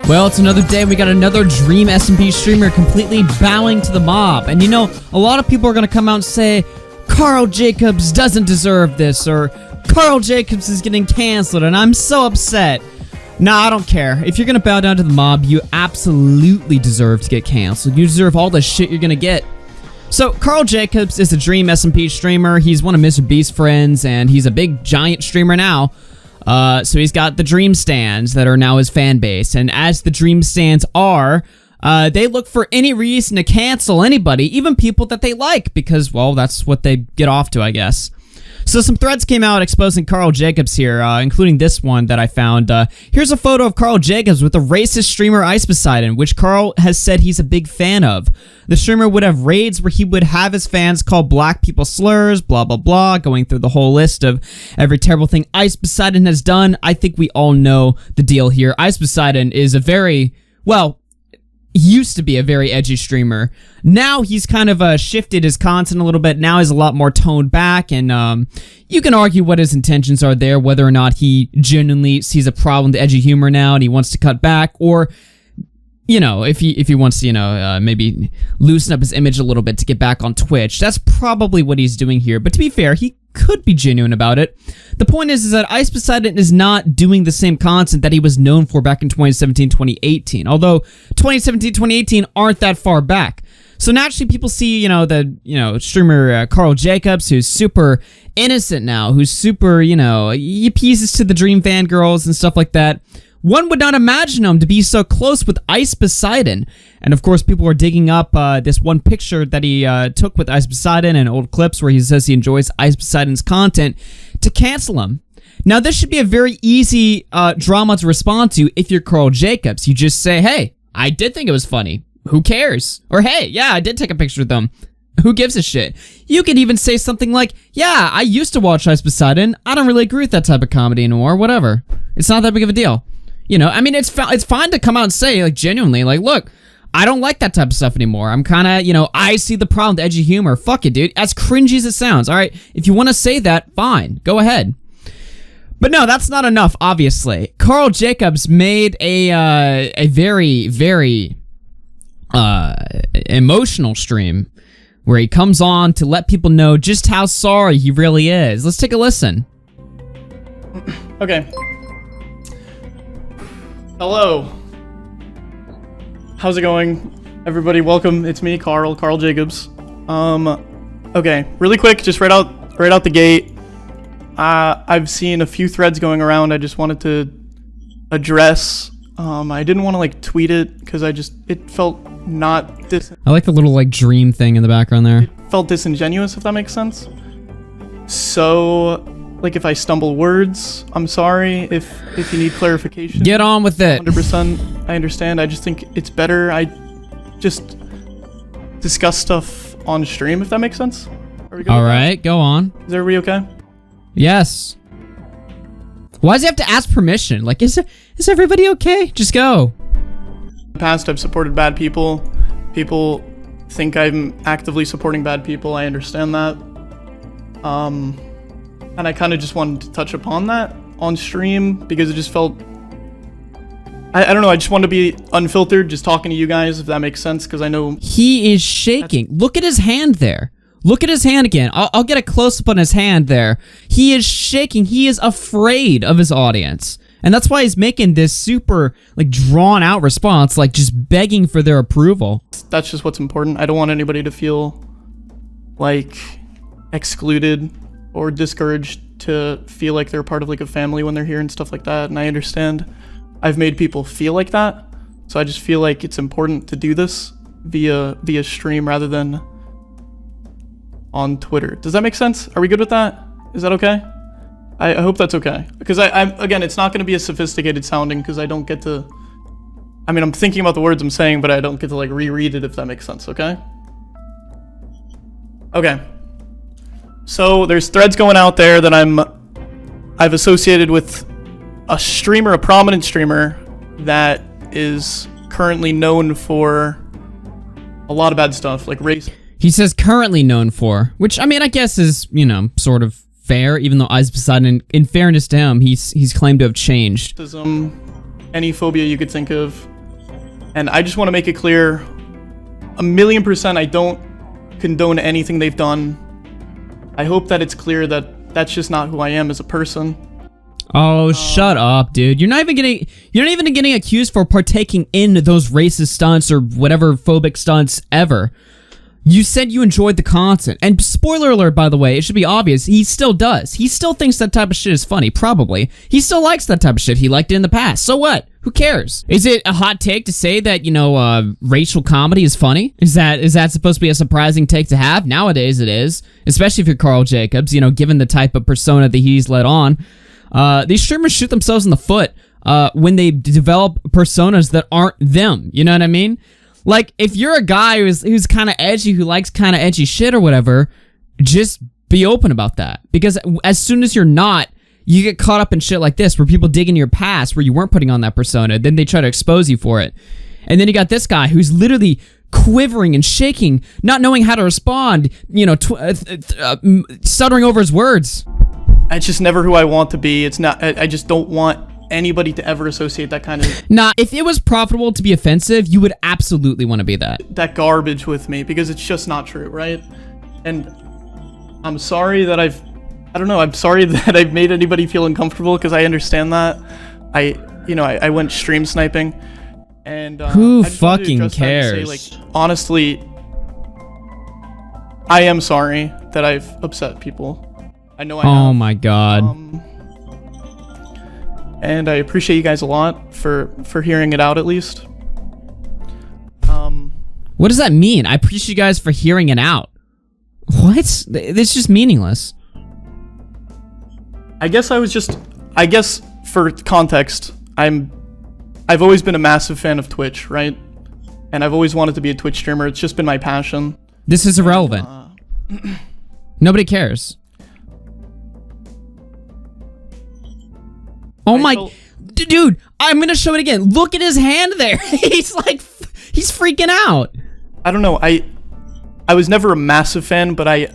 Well, it's another day. We got another Dream SMP streamer completely bowing to the mob. And you know, a lot of people are going to come out and say, Karl Jacobs doesn't deserve this, or Karl Jacobs is getting canceled, and I'm so upset. Nah, I don't care. If you're going to bow down to the mob, you absolutely deserve to get canceled. You deserve all the shit you're going to get. So, Karl Jacobs is a Dream SMP streamer. He's one of Mr. Beast's friends, and he's a big, giant streamer now. So he's got the Dream Stands that are now his fan base, and as the Dream Stands are, they look for any reason to cancel anybody, even people that they like, because, well, that's what they get off to, I guess. So some threads came out exposing Karl Jacobs here, including this one that I found. Here's a photo of Karl Jacobs with the racist streamer Poseidon, which Karl has said he's a big fan of. The streamer would have raids where he would have his fans call black people slurs, blah, blah, blah, going through the whole list of every terrible thing Poseidon has done. I think we all know the deal here. Poseidon is a very, well, used to be a very edgy streamer. Now he's kind of shifted his content a little bit. Now he's a lot more toned back, and you can argue what his intentions are there, whether or not he genuinely sees a problem with edgy humor now and he wants to cut back, or, you know, if he wants to, you know, maybe loosen up his image a little bit to get back on Twitch. That's probably what he's doing here. But to be fair, he could be genuine about it. The point is that Poseidon is not doing the same content that he was known for back in 2017, 2018. Although 2017, 2018 aren't that far back. So naturally, people see, the streamer Karl Jacobs, who's super innocent now, who's super, he appeases to the Dream fangirls and stuff like that. One would not imagine him to be so close with Poseidon. And of course, people are digging up this one picture that he took with Poseidon and old clips where he says he enjoys Poseidon's content to cancel him. Now, this should be a very easy drama to respond to if you're Karl Jacobs. You just say, hey, I did think it was funny. Who cares? Or, hey, yeah, I did take a picture with them. Who gives a shit? You could even say something like, yeah, I used to watch Poseidon. I don't really agree with that type of comedy anymore. Whatever. It's not that big of a deal. You know, I mean, it's fine to come out and say, like, genuinely, like, look, I don't like that type of stuff anymore. I'm kind of, I see the problem with edgy humor. Fuck it, dude. As cringy as it sounds, all right? If you want to say that, fine. Go ahead. But no, that's not enough, obviously. Karl Jacobs made a very, very emotional stream where he comes on to let people know just how sorry he really is. Let's take a listen. Okay. Hello. How's it going? Everybody, welcome. It's me, Karl Jacobs. Okay, really quick, just right out the gate. I've seen a few threads going around I just wanted to address. I didn't want to, like, tweet it because it felt not I like the little, like, dream thing in the background there. It felt disingenuous, if that makes sense. So, like, if I stumble words, I'm sorry. If you need clarification, get on with it. 100%, I understand. I just think it's better I just discuss stuff on stream, if that makes sense. Are we good? All right, go on. Is everybody okay? Yes. Why does he have to ask permission? Like, is everybody okay? Just go. In the past, I've supported bad people. People think I'm actively supporting bad people. I understand that. And I kind of just wanted to touch upon that on stream because it just felt... I don't know, I just wanted to be unfiltered, just talking to you guys, if that makes sense, because I know... He is shaking. Look at his hand there. Look at his hand again. I'll get a close-up on his hand there. He is shaking. He is afraid of his audience. And that's why he's making this super, like, drawn-out response, like, just begging for their approval. That's just what's important. I don't want anybody to feel, like, excluded or discouraged to feel like they're part of, like, a family when they're here and stuff like that. And I understand I've made people feel like that. So I just feel like it's important to do this via stream rather than on Twitter. Does that make sense? Are we good with that? Is that okay? I hope that's okay. Because again, it's not going to be as sophisticated sounding because I don't get to... I mean, I'm thinking about the words I'm saying, but I don't get to, like, reread it, if that makes sense, okay? Okay. So there's threads going out there that I've associated with a streamer, a prominent streamer that is currently known for a lot of bad stuff, like race. He says currently known for, which, I mean, I guess is, sort of fair, even though in fairness to him, he's claimed to have changed. Any phobia you could think of. And I just want to make it clear, 1,000,000% I don't condone anything they've done. I hope that it's clear that that's just not who I am as a person. Oh, shut up, dude. You're not even getting accused for partaking in those racist stunts or whatever phobic stunts ever. You said you enjoyed the content. And spoiler alert, by the way, it should be obvious, he still does. He still thinks that type of shit is funny, probably. He still likes that type of shit. He liked it in the past. So what? Who cares? Is it a hot take to say that, you know, racial comedy is funny? Is that supposed to be a surprising take to have? Nowadays it is. Especially if you're Karl Jacobs, you know, given the type of persona that he's led on. These streamers shoot themselves in the foot when they develop personas that aren't them. You know what I mean? Like, if you're a guy who's kind of edgy, who likes kind of edgy shit or whatever, just be open about that. Because as soon as you're not, you get caught up in shit like this, where people dig into your past where you weren't putting on that persona, then they try to expose you for it. And then you got this guy who's literally quivering and shaking, not knowing how to respond, you know, stuttering over his words. It's just never who I want to be. It's not, I just don't want anybody to ever associate that kind of... Nah, if it was profitable to be offensive, you would absolutely want to be that garbage with me, because it's just not true, right? And I'm sorry that I'm sorry that I've made anybody feel uncomfortable, because I understand that. I went stream sniping, and who I just wanted to fucking address that and cares? say, like, honestly, I am sorry that I've upset people. I know I have. Oh my god. And I appreciate you guys a lot for hearing it out, at least. What does that mean? I appreciate you guys for hearing it out. What? It's just meaningless. I guess for context, I've always been a massive fan of Twitch, right? And I've always wanted to be a Twitch streamer. It's just been my passion. This is irrelevant. Nobody cares. Oh my... Dude, I'm gonna show it again. Look at his hand there. He's like... He's freaking out. I don't know. I was never a massive fan, but I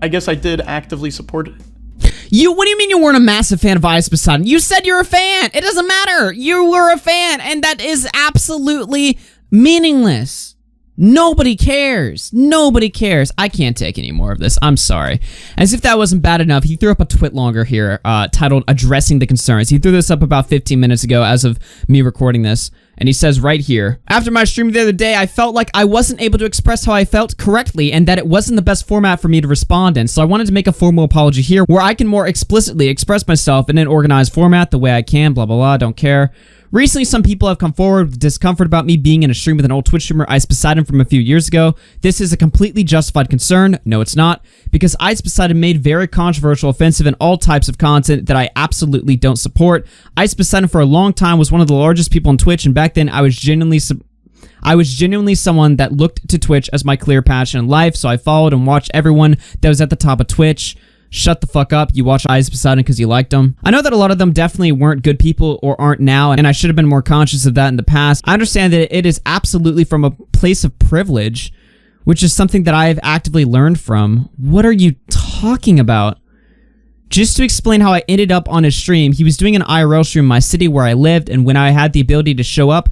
guess I did actively support it. What do you mean you weren't a massive fan of Ice Poseidon? You said you're a fan. It doesn't matter. You were a fan, and that is absolutely meaningless. Nobody cares. Nobody cares. I can't take any more of this. I'm sorry. As if that wasn't bad enough, he threw up a TwitLonger here titled Addressing the Concerns. He threw this up about 15 minutes ago as of me recording this. And he says right here, after my stream the other day, I felt like I wasn't able to express how I felt correctly and that it wasn't the best format for me to respond in. So I wanted to make a formal apology here where I can more explicitly express myself in an organized format the way I can, blah, blah, blah, don't care. Recently, some people have come forward with discomfort about me being in a stream with an old Twitch streamer, Ice Poseidon, from a few years ago. This is a completely justified concern. No, it's not. Because Ice Poseidon made very controversial, offensive, and all types of content that I absolutely don't support. Ice Poseidon for a long time was one of the largest people on Twitch, and back then I was genuinely someone that looked to Twitch as my clear passion in life, so I followed and watched everyone that was at the top of Twitch. Shut the fuck up. You watch Ice Poseidon because you liked them. I know that a lot of them definitely weren't good people or aren't now, and I should have been more conscious of that in the past. I understand that it is absolutely from a place of privilege, which is something that I have actively learned from. What are you talking about? Just to explain how I ended up on his stream, he was doing an IRL stream in my city where I lived, and when I had the ability to show up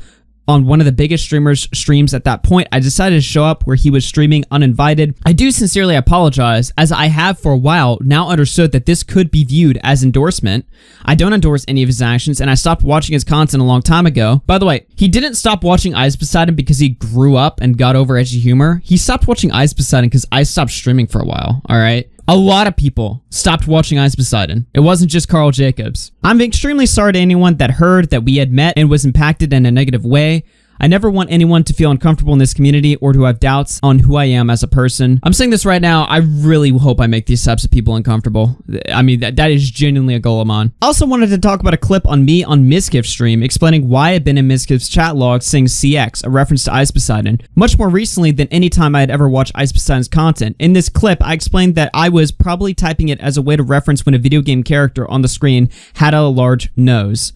on one of the biggest streamers' streams at that point, I decided to show up where he was streaming uninvited. I do sincerely apologize, as I have for a while now understood that this could be viewed as endorsement. I don't endorse any of his actions, and I stopped watching his content a long time ago. By the way, he didn't stop watching Ice Poseidon because he grew up and got over edgy humor. He stopped watching Ice Poseidon because I stopped streaming for a while, alright? A lot of people stopped watching Ice Poseidon. It wasn't just Karl Jacobs. I'm extremely sorry to anyone that heard that we had met and was impacted in a negative way. I never want anyone to feel uncomfortable in this community or to have doubts on who I am as a person. I'm saying this right now, I really hope I make these types of people uncomfortable. I mean, that is genuinely a goal of mine. I also wanted to talk about a clip on me on Miskiff's stream explaining why I've been in Miskiff's chat log saying CX, a reference to Ice Poseidon, much more recently than any time I had ever watched Ice Poseidon's content. In this clip, I explained that I was probably typing it as a way to reference when a video game character on the screen had a large nose.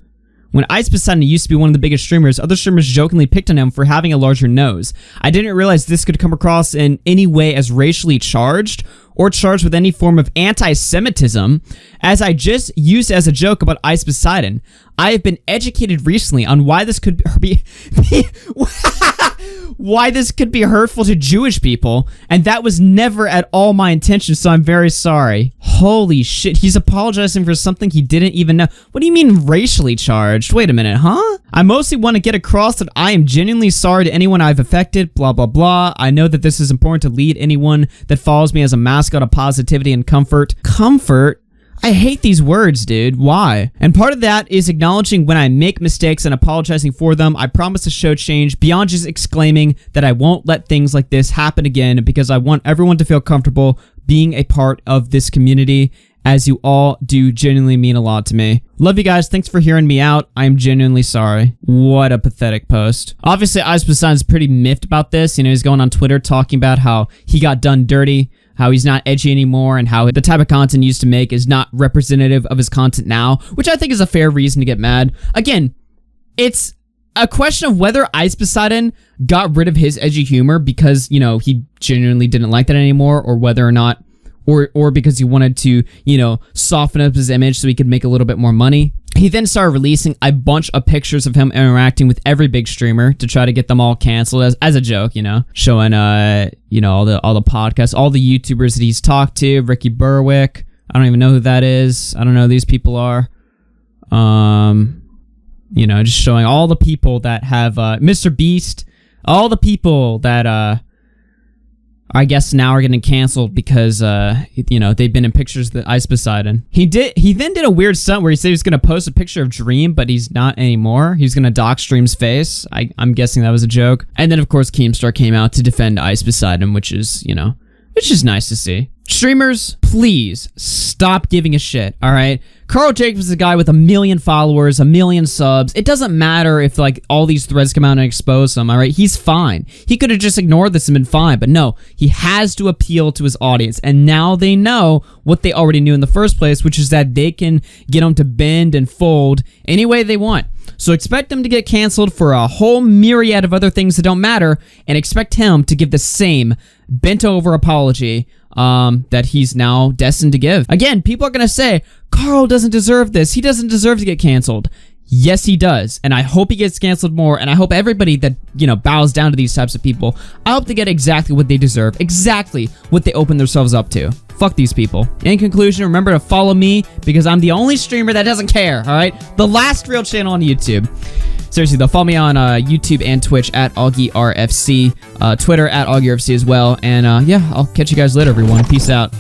When Ice Poseidon used to be one of the biggest streamers, other streamers jokingly picked on him for having a larger nose. I didn't realize this could come across in any way as racially charged or charged with any form of anti-Semitism, as I just used as a joke about Ice Poseidon. I have been educated recently on why this could be why this could be hurtful to Jewish people, and that was never at all my intention, so I'm very sorry. Holy shit, he's apologizing for something he didn't even know. What do you mean racially charged? Wait a minute, huh? I mostly want to get across that I am genuinely sorry to anyone I've affected, blah, blah, blah. I know that this is important to lead anyone that follows me as a mascot of positivity and comfort. Comfort? I hate these words, dude. Why? And part of that is acknowledging when I make mistakes and apologizing for them. I promise to show change beyond just exclaiming that I won't let things like this happen again, because I want everyone to feel comfortable being a part of this community, as you all do genuinely mean a lot to me. Love you guys. Thanks for hearing me out. I'm genuinely sorry. What a pathetic post. Obviously, Ice Poseidon's pretty miffed about this. You know, he's going on Twitter talking about how he got done dirty, how he's not edgy anymore, and how the type of content he used to make is not representative of his content now, which I think is a fair reason to get mad. Again, it's a question of whether Ice Poseidon got rid of his edgy humor because, you know, he genuinely didn't like that anymore, or whether or not, or because he wanted to, you know, soften up his image so he could make a little bit more money. He then started releasing a bunch of pictures of him interacting with every big streamer to try to get them all canceled as a joke, you know, showing, you know, all the podcasts, all the YouTubers that he's talked to, Ricky Berwick. I don't even know who that is. I don't know who these people are. You know, just showing all the people that have, Mr. Beast, all the people that, I guess now are getting canceled because, you know, they've been in pictures with Ice Poseidon. He then did a weird stunt where he said he was going to post a picture of Dream, but he's not anymore. He's going to dox Dream's face. I'm guessing that was a joke. And then, of course, Keemstar came out to defend Ice Poseidon, which is, you know, which is nice to see. Streamers, please stop giving a shit, all right? Karl Jacobs is a guy with 1 million followers, 1 million subs. It doesn't matter if, like, all these threads come out and expose him, all right? He's fine. He could have just ignored this and been fine, but no, he has to appeal to his audience, and now they know what they already knew in the first place, which is that they can get him to bend and fold any way they want. So expect him to get canceled for a whole myriad of other things that don't matter, and expect him to give the same bent-over apology that he's now destined to give. Again, people are going to say, Karl doesn't deserve this. He doesn't deserve to get canceled. Yes, he does. And I hope he gets canceled more. And I hope everybody that, you know, bows down to these types of people, I hope they get exactly what they deserve. Exactly what they open themselves up to. Fuck these people. In conclusion, remember to follow me because I'm the only streamer that doesn't care, all right? The last real channel on YouTube. Seriously, though, follow me on YouTube and Twitch at AugieRFC, Twitter at AugieRFC as well. And yeah, I'll catch you guys later, everyone. Peace out.